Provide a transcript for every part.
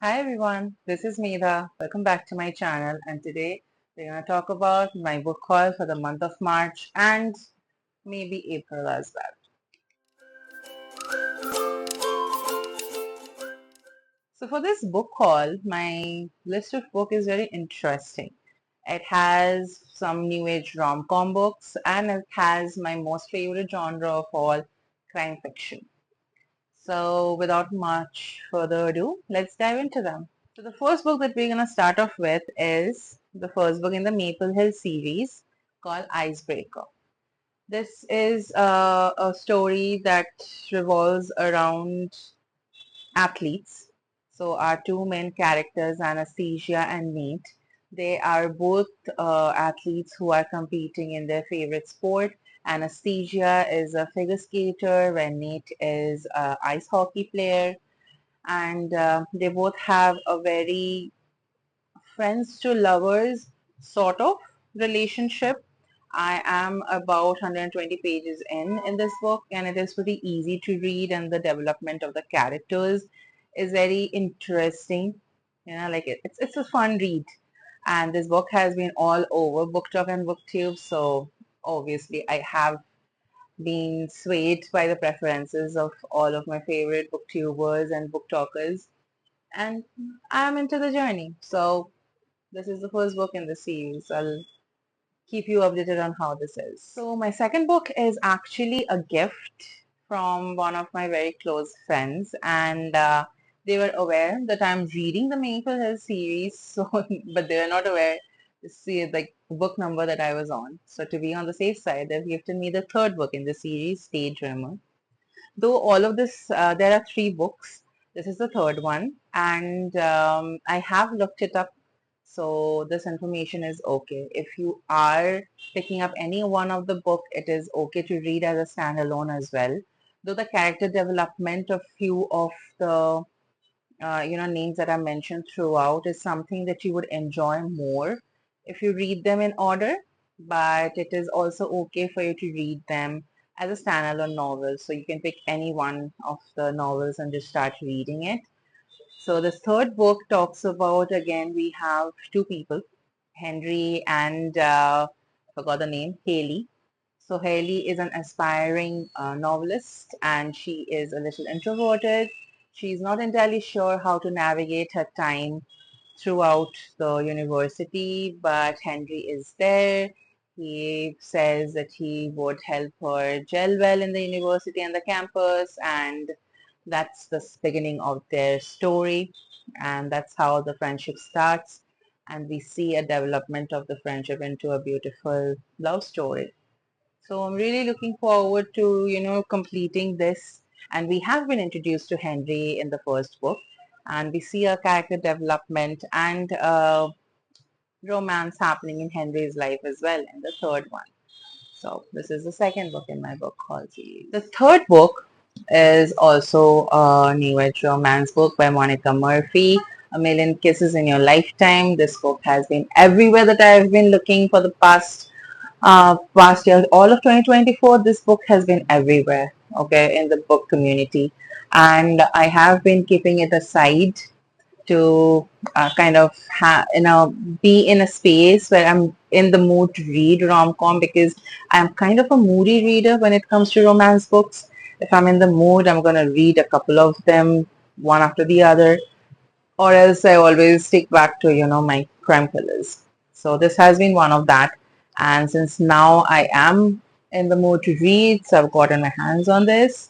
Hi everyone, this is Medha. Welcome back to my channel, and today we're going to talk about my book haul for the month of March and maybe April as well. So for this book haul, my list of book is very interesting. It has some new age rom-com books and it has my most favorite genre of all, crime fiction. So without much further ado, let's dive into them. So the first book that we're going to start off with is the first book in the Maple Hill series called Icebreaker. This is a story that revolves around athletes. So our two main characters, Anastasia and Nate, they are both athletes who are competing in their favorite sport. Anastasia is a figure skater, when Nate is an ice hockey player, and they both have a very friends to lovers sort of relationship. I am about 120 pages in this book, and it is pretty easy to read, and the development of the characters is very interesting. Like it's a fun read. And this book has been all over BookTok and BookTube, so obviously I have been swayed by the preferences of all of my favorite booktubers and booktalkers, and I'm into the journey. So this is the first book in the series. I'll keep you updated on how this is. So my second book is actually a gift from one of my very close friends, and they were aware that I'm reading the Maple Hill series, so but they were not aware to see like the book number that I was on. So to be on the safe side, they've gifted me the third book in the series, Daydreamer. Though all of this, there are three books. This is the third one, and I have looked it up, so this information is okay. If you are picking up any one of the book, it is okay to read as a standalone as well. Though the character development of few of the names that are mentioned throughout is something that you would enjoy more if you read them in order, but it is also okay for you to read them as a standalone novel. So you can pick any one of the novels and just start reading it. So this third book talks about, again, we have two people, Henry and forgot the name, Haley. So Haley is an aspiring novelist, and she is a little introverted. She's not entirely sure how to navigate her time throughout the university, but Henry is there. He says that he would help her gel well in the university and the campus, and that's the beginning of their story, and that's how the friendship starts. And we see a development of the friendship into a beautiful love story. So I'm really looking forward to, completing this. And we have been introduced to Henry in the first book, and we see a character development and romance happening in Henry's life as well in the third one. So this is the second book in my book haul series. The third book is also a new age romance book by Monica Murphy, A Million Kisses in Your Lifetime. This book has been everywhere that I've been looking for the past year, all of 2024. This book has been everywhere, okay, in the book community, and I have been keeping it aside to kind of be in a space where I'm in the mood to read rom-com, because I'm kind of a moody reader when it comes to romance books. If I'm in the mood, I'm going to read a couple of them one after the other, or else I always stick back to, my crime thrillers. So this has been one of that. And since now I am in the mood to read, so I've gotten my hands on this.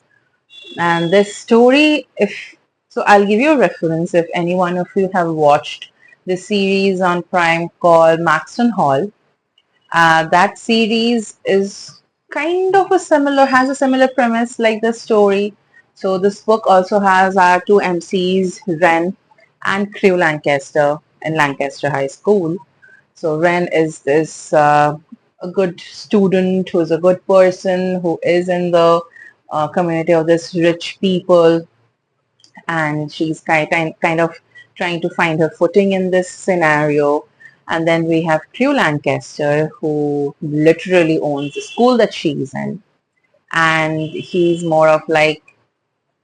And this story, if so, I'll give you a reference if any one of you have watched the series on Prime called Maxton Hall. That series is kind of has a similar premise like the story. So this book also has our two MCs, Ren and Crew Lancaster in Lancaster High School. So Ren is this a good student who is a good person who is in the community of this rich people, and she's kind of trying to find her footing in this scenario. And then we have Crew Lancaster, who literally owns the school that she's in, and he's more of like,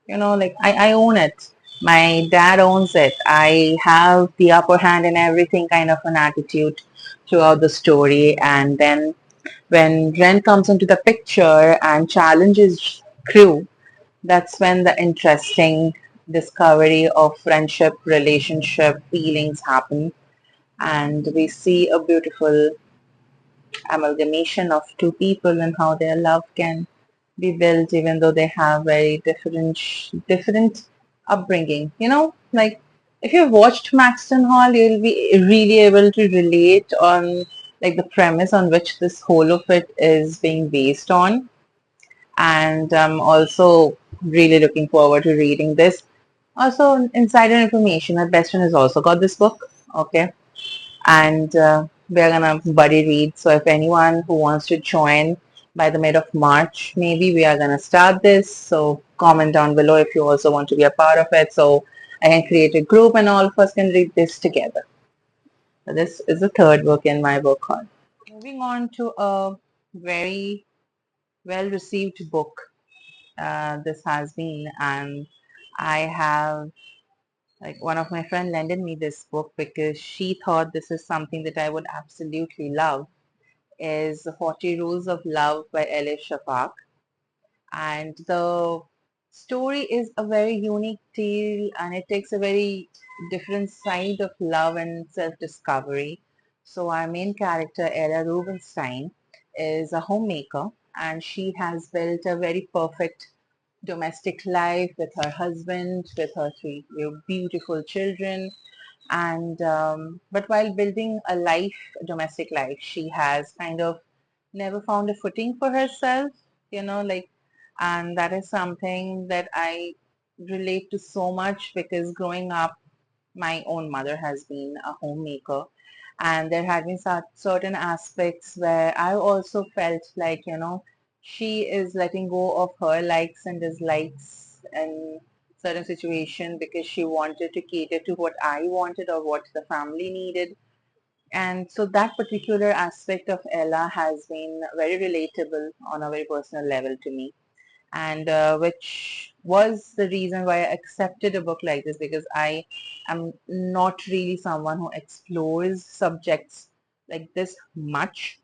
like I own it. My dad owns it. I have the upper hand in everything kind of an attitude throughout the story. And then when Ren comes into the picture and challenges Crew, that's when the interesting discovery of friendship, relationship, feelings happen. And we see a beautiful amalgamation of two people and how their love can be built even though they have very different upbringing. Like if you've watched Maxton Hall, you'll be really able to relate on like the premise on which this whole of it is being based on. And I'm also really looking forward to reading this. Also, insider information, my best friend has also got this book. Okay, and we're gonna buddy read. So if anyone who wants to join by the mid of March, maybe we are gonna start this. So comment down below if you also want to be a part of it. So I can create a group and all of us can read this together. So this is the third book in my book haul. Moving on to a very well received book. This has been, and I have like one of my friend lended me this book because she thought this is something that I would absolutely love. Is the 40 Rules of Love by Elif Shafak. And the story is a very unique tale and it takes a very different side of love and self-discovery. So our main character, Ella Rubenstein, is a homemaker and she has built a very perfect domestic life with her husband, with her three beautiful children, and but while building a domestic life, she has kind of never found a footing for herself, like, and that is something that I relate to so much because growing up, my own mother has been a homemaker, and there had been certain aspects where I also felt like, she is letting go of her likes and dislikes in certain situation because she wanted to cater to what I wanted or what the family needed. And so that particular aspect of Ella has been very relatable on a very personal level to me, and which was the reason why I accepted a book like this because I am not really someone who explores subjects like this much,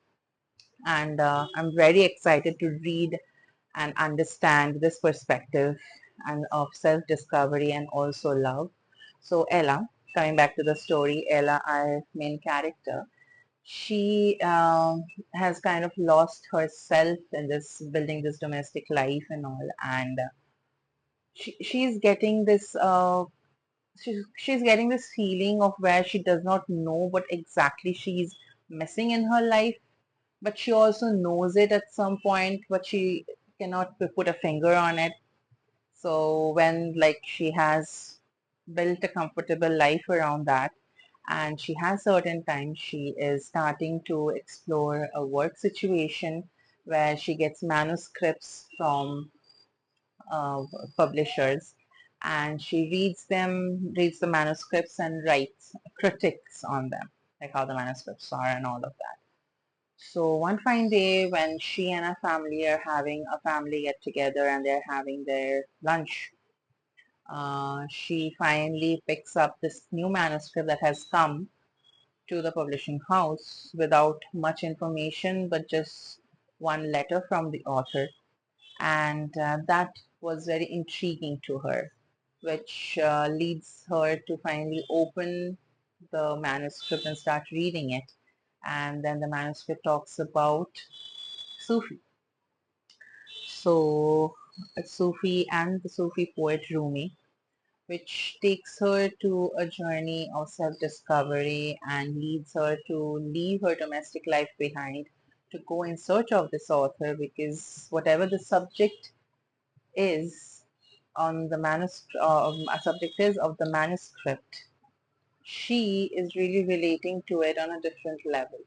and I'm very excited to read and understand this perspective and of self-discovery and also love. So Ella, coming back to the story, Ella, our main character, she has kind of lost herself in this building this domestic life and all, and she's getting this she's getting this feeling of where she does not know what exactly she's missing in her life, but she also knows it at some point, but she cannot put a finger on it. So when like she has built a comfortable life around that, and she has certain time, she is starting to explore a work situation where she gets manuscripts from uh, publishers, and she reads the manuscripts and writes critiques on them, like how the manuscripts are and all of that. So one fine day when she and her family are having a family get together and they're having their lunch, she finally picks up this new manuscript that has come to the publishing house without much information, but just one letter from the author. And that was very intriguing to her, which leads her to finally open the manuscript and start reading it. And then the manuscript talks about Sufi. So, Sufi and the Sufi poet Rumi, which takes her to a journey of self-discovery and leads her to leave her domestic life behind to go in search of this author, because whatever the subject is on the manuscript, subject is of the manuscript, she is really relating to it on a different level.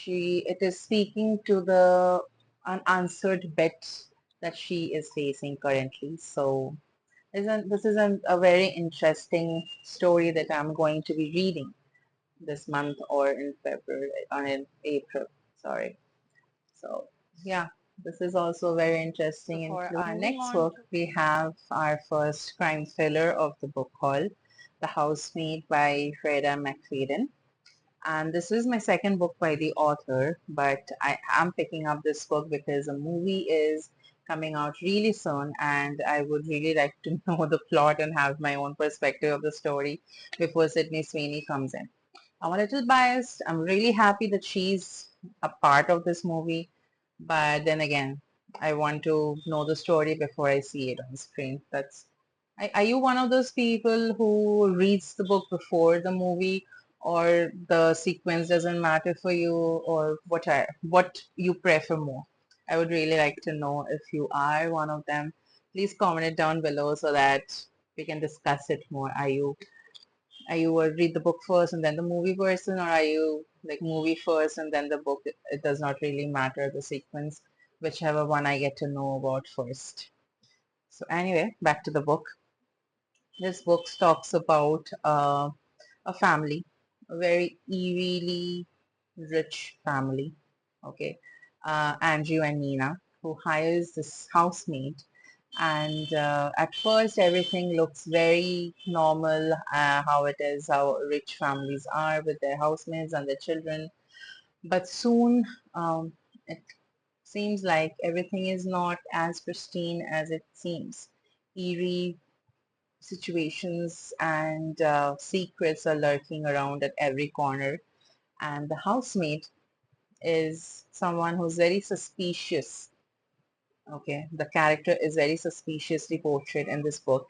It is speaking to the unanswered bits that she is facing currently. So this is a very interesting story that I'm going to be reading this month or in February or in April. Sorry. So yeah. This is also very So interesting. for Include our our moving next on book, to we have our first crime thriller of the book called The Housemaid by Freda McFadden. And this is my second book by the author, but I am picking up this book because a movie is coming out really soon and I would really like to know the plot and have my own perspective of the story before Sydney Sweeney comes in. I'm a little biased. I'm really happy that she's a part of this movie, but then again, I want to know the story before I see it on screen. Are you one of those people who reads the book before the movie, or the sequence doesn't matter for you, or what you prefer more? I would really like to know if you are one of them. Please comment it down below so that we can discuss it more. Are you a read the book first and then the movie person, or are you like movie first and then the book? It does not really matter the sequence, whichever one I get to know about first. So anyway, back to the book. This book talks about a family, a very eerily rich family. Okay, Andrew and Nina, who hires this housemaid, and at first everything looks very normal, how it is, how rich families are with their housemaids and their children. But soon it seems like everything is not as pristine as it seems. Eerie situations and secrets are lurking around at every corner. And the housemaid is someone who's very suspicious. Okay, the character is very suspiciously portrayed in this book,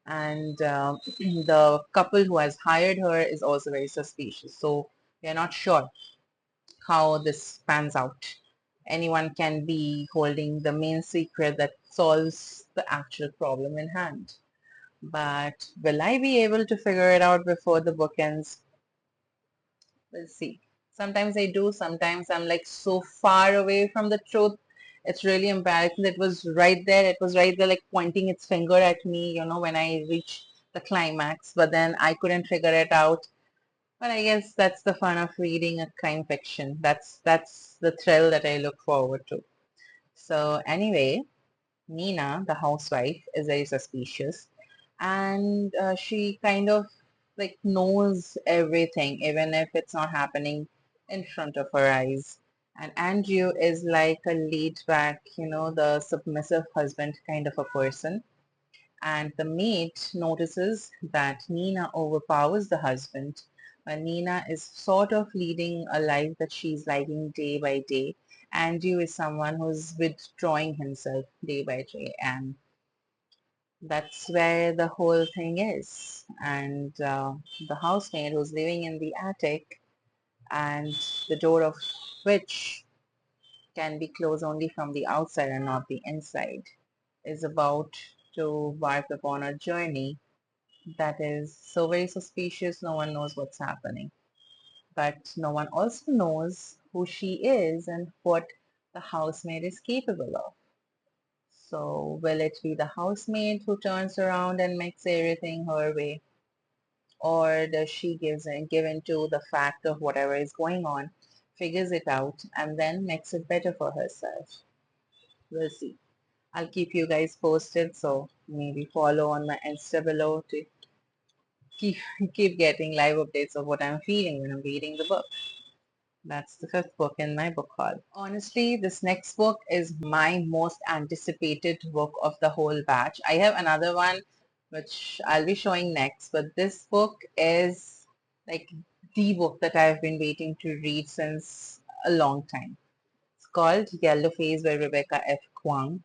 and the couple who has hired her is also very suspicious. So we are not sure how this pans out. Anyone can be holding the main secret that solves the actual problem in hand. But will I be able to figure it out before the book ends? We'll see. Sometimes I do, sometimes I'm like so far away from the truth. It's really embarrassing. It was right there. It was right there, like pointing its finger at me, when I reached the climax. But then I couldn't figure it out. But I guess that's the fun of reading a crime fiction. That's the thrill that I look forward to. So anyway, Nina, the housewife, is very suspicious, and she kind of like knows everything, even if it's not happening in front of her eyes. And Andrew is like a laid back, the submissive husband kind of a person. And the maid notices that Nina overpowers the husband. Nina is sort of leading a life that she's liking day by day. Andrew is someone who's withdrawing himself day by day, and that's where the whole thing is. And the housemaid who's living in the attic, and the door of which can be closed only from the outside and not the inside, is about to embark upon a journey that is so very suspicious. No one knows what's happening. But no one also knows who she is and what the housemaid is capable of. So will it be the housemaid who turns around and makes everything her way? Or does she give in to the fact of whatever is going on, figures it out, and then makes it better for herself? We'll see. I'll keep you guys posted, so maybe follow on my Insta below to keep keep getting live updates of what I'm feeling when I'm reading the book. That's the fifth book in my book haul. Honestly, this next book is my most anticipated book of the whole batch. I have another one which I'll be showing next, but this book is like the book that I've been waiting to read since a long time. It's called Yellow Face by Rebecca F. Kwong.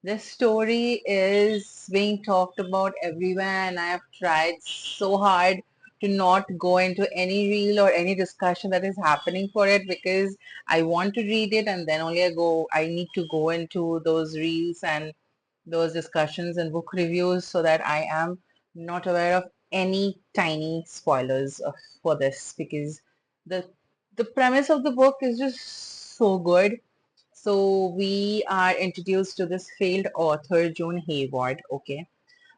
This story is being talked about everywhere, and I have tried so hard to not go into any reel or any discussion that is happening for it, because I want to read it and then only I need to go into those reels and those discussions and book reviews so that I am not aware of any tiny spoilers for this, because the the premise of the book is just so good. So we are introduced to this failed author, June Hayward, okay,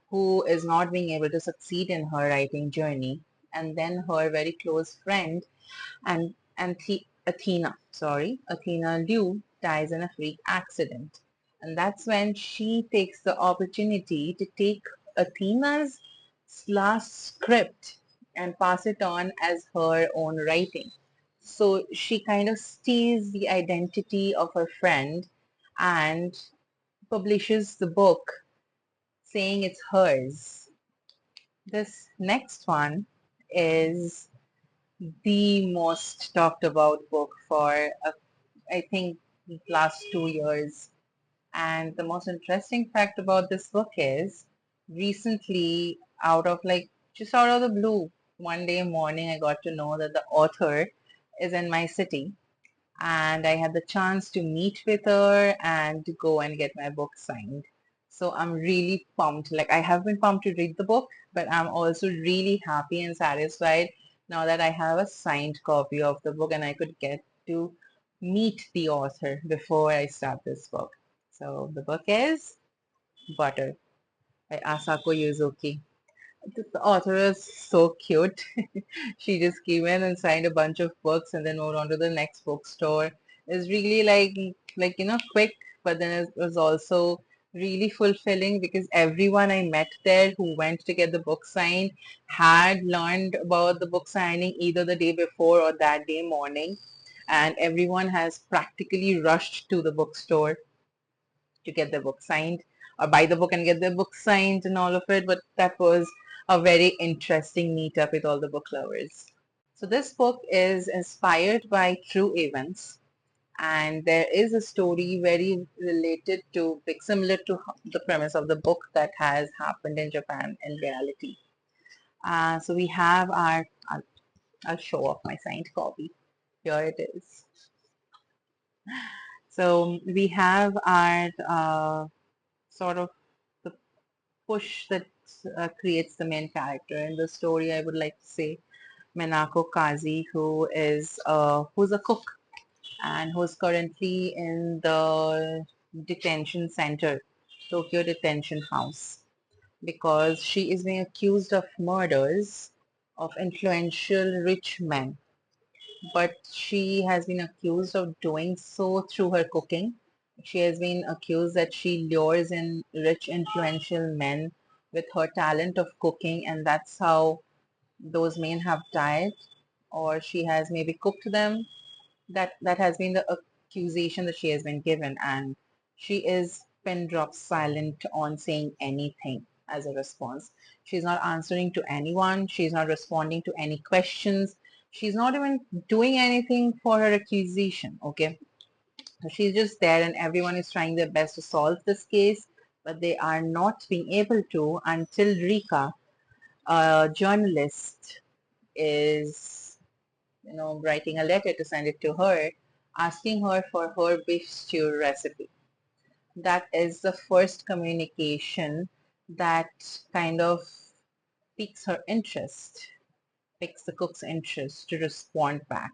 who is not being able to succeed in her writing journey. And then her very close friend and Athena Liu dies in a freak accident. And that's when she takes the opportunity to take Athena's last script and pass it on as her own writing. So she kind of steals the identity of her friend and publishes the book saying it's hers. This next one is the most talked about book for I think last 2 years. And the most interesting fact about this book is recently just out of the blue, one day morning I got to know that the author is in my city and I had the chance to meet with her and to go and get my book signed. So I'm really pumped. Like I have been pumped to read the book, but I'm also really happy and satisfied now that I have a signed copy of the book and I could get to meet the author before I start this book. So the book is Butter by Asako Yuzuki. The author is so cute. She just came in and signed a bunch of books and then moved on to the next bookstore. It's really quick, but then it was also really fulfilling because everyone I met there who went to get the book signed had learned about the book signing either the day before or that day morning. And everyone has practically rushed to the bookstore to get the book signed or buy the book and get the book signed and all of it. But that was a very interesting meetup with all the book lovers. So this book is inspired by true events and there is a story very related to, like similar to the premise of the book that has happened in Japan in reality. So we have I'll show off my signed copy. Here it is. So we have our sort of the push that creates the main character. In the story, I would like to say Minako Kazi, who's a cook and who's currently in the detention center, Tokyo Detention House, because she is being accused of murders of influential rich men. But she has been accused of doing so through her cooking. She has been accused that she lures in rich, influential men with her talent of cooking, and that's how those men have died, or she has maybe cooked them. That has been the accusation that she has been given, and she is pin drop silent on saying anything as a response. She's not answering to anyone. She's not responding to any questions. She's not even doing anything for her accusation. Okay, so she's just there, and everyone is trying their best to solve this case, but they are not being able to until Rika, a journalist, is writing a letter to send it to her, asking her for her beef stew recipe. That is the first communication that kind of piques her interest, piques the cook's interest to respond back.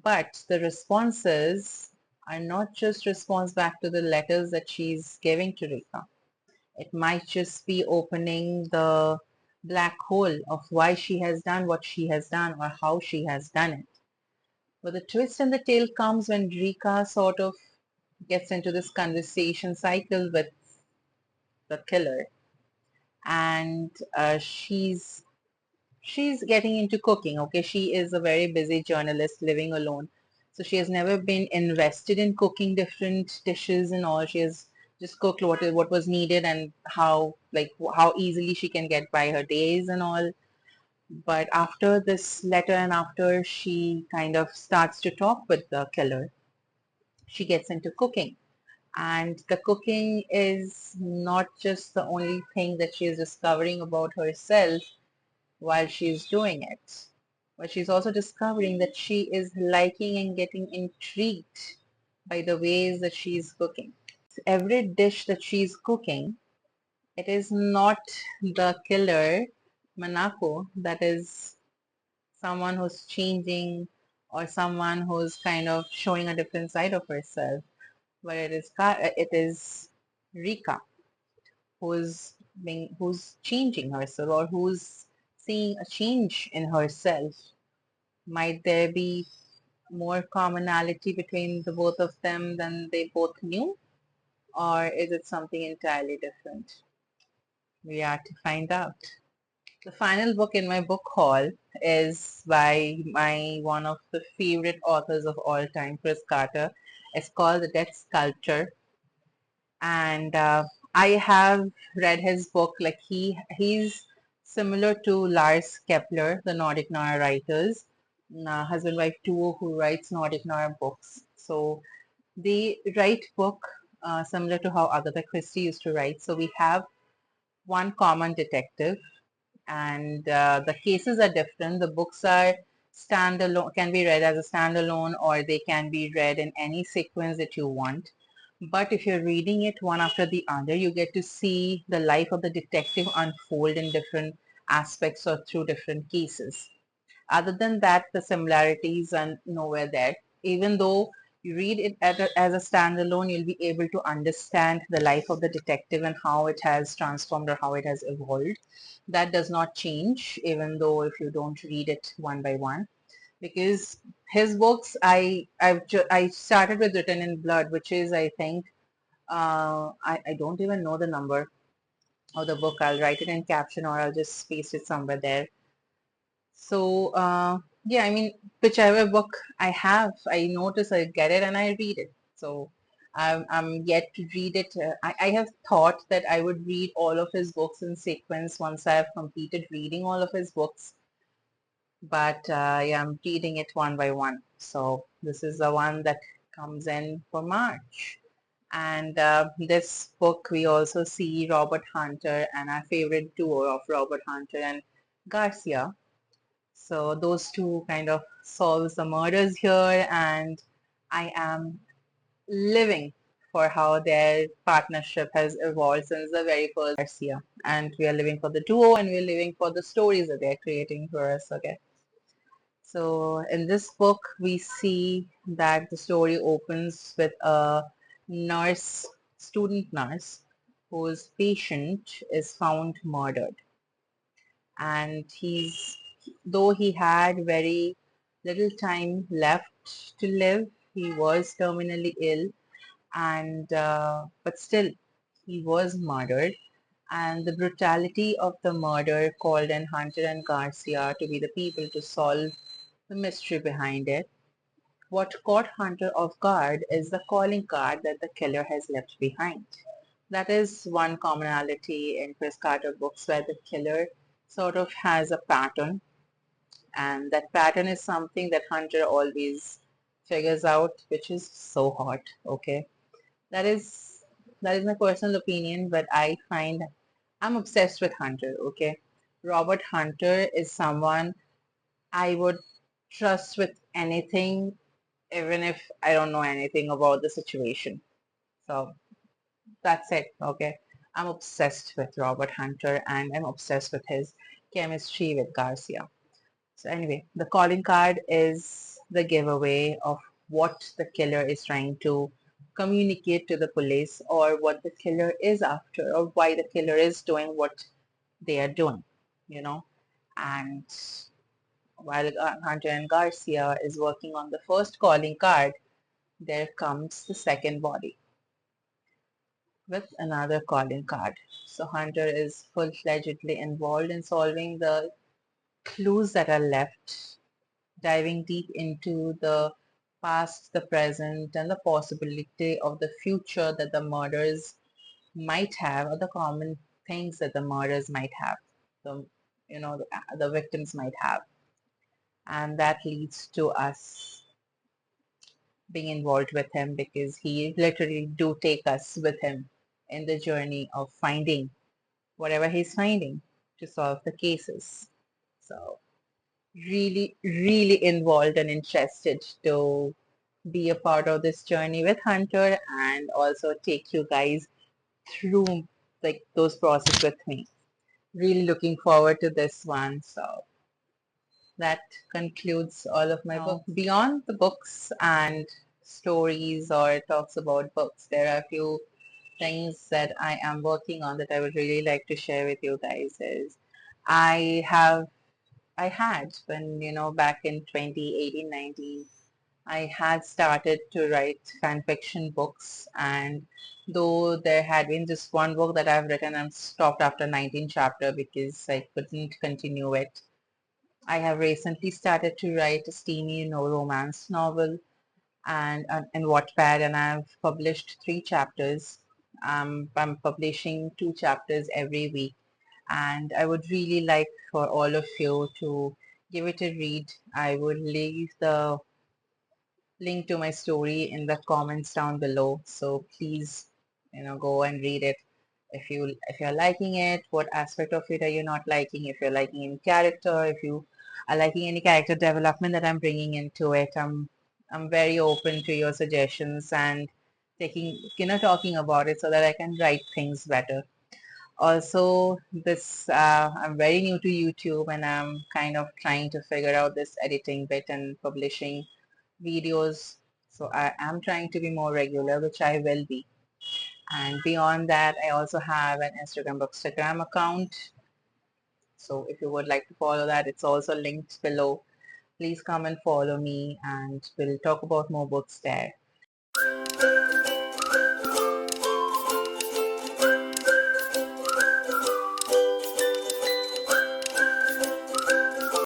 But the responses are not just response back to the letters that she's giving to Rika. It might just be opening the black hole of why she has done what she has done or how she has done it. But the twist in the tale comes when Rika sort of gets into this conversation cycle with the killer, and she's getting into cooking. Okay, she is a very busy journalist living alone, so she has never been invested in cooking different dishes and all. She has just cooked what was needed and how easily she can get by her days and all. But after this letter and after she kind of starts to talk with the killer, she gets into cooking. And the cooking is not just the only thing that she is discovering about herself while she's doing it, but she's also discovering that she is liking and getting intrigued by the ways that she's cooking. So every dish that she's cooking, it is not the killer, Manako, that is someone who's changing or someone who's kind of showing a different side of herself, but it is Rika who's changing herself or who's seeing a change in herself. Might there be more commonality between the both of them than they both knew? Or is it something entirely different? We are to find out. The final book in my book haul is by my one of the favorite authors of all time, Chris Carter. It's called The Death Sculptor, and I have read his book. Like he's similar to Lars Kepler, the Nordic noir writers, husband-wife duo who writes Nordic noir books. So they write book similar to how Agatha Christie used to write. So we have one common detective, and the cases are different. The books are standalone, can be read as a standalone, or they can be read in any sequence that you want. But if you're reading it one after the other, you get to see the life of the detective unfold in different aspects or through different cases. Other than that, the similarities are nowhere there. Even though you read it as a standalone, you'll be able to understand the life of the detective and how it has transformed or how it has evolved. That does not change, even though if you don't read it one by one. Because his books, I started with Written in Blood, which is I think I don't even know the number of the book. I'll write it in caption or I'll just paste it somewhere there. So yeah, I mean, whichever book I have, I notice I get it and I read it. So I'm yet to read it. I have thought that I would read all of his books in sequence once I have completed reading all of his books. But yeah, I'm reading it one by one. So this is the one that comes in for March. And this book, we also see Robert Hunter and our favorite duo of Robert Hunter and Garcia. So those two kind of solves the murders here, and I am living for how their partnership has evolved since the very first Garcia. And we are living for the duo, and we're living for the stories that they're creating for us. Okay. So in this book, we see that the story opens with a nurse, student nurse, whose patient is found murdered, and though he had very little time left to live, he was terminally ill, and but still he was murdered, and the brutality of the murder called in Hunter and Garcia to be the people to solve the mystery behind it. What caught Hunter off guard is the calling card that the killer has left behind. That is one commonality in Chris Carter books, where the killer sort of has a pattern, and that pattern is something that Hunter always figures out, which is so hot. Okay, that is that is my personal opinion, but I find I'm obsessed with Hunter. Okay, Robert Hunter is someone I would trust with anything, even if I don't know anything about the situation. So that's it. Okay, I'm obsessed with Robert Hunter, and I'm obsessed with his chemistry with Garcia. So anyway, the calling card is the giveaway of what the killer is trying to communicate to the police, or what the killer is after, or why the killer is doing what they are doing, you know. And while Hunter and Garcia is working on the first calling card, there comes the second body with another calling card. So Hunter is full-fledgedly involved in solving the clues that are left, diving deep into the past, the present, and the possibility of the future that the murders might have, or the common things that the murders might have, the the victims might have, and that leads to us being involved with him, because he literally do take us with him in the journey of finding whatever he's finding to solve the cases. So really, really involved and interested to be a part of this journey with Hunter, and also take you guys through like those process with me. Really looking forward to this one. So that concludes all of my books. Beyond the books and stories or talks about books, there are a few things that I am working on that I would really like to share with you guys. Is I have I had when back in 2018, 19, I had started to write fan fiction books, and though there had been just one book that I've written and stopped after 19 chapter because I couldn't continue it. I have recently started to write a steamy romance novel and Wattpad, and I've published 3 chapters. I'm publishing 2 chapters every week, and I would really like for all of you to give it a read. I would leave the link to my story in the comments down below. So please, go and read it. If you're liking it, what aspect of it are you not liking? If you're liking any character, if you are liking any character development that I'm bringing into it, I'm very open to your suggestions and talking about it so that I can write things better. Also, I'm very new to YouTube and I'm kind of trying to figure out this editing bit and publishing videos. So I am trying to be more regular, which I will be. And beyond that, I also have an Bookstagram account. So if you would like to follow that, it's also linked below. Please come and follow me and we'll talk about more books there.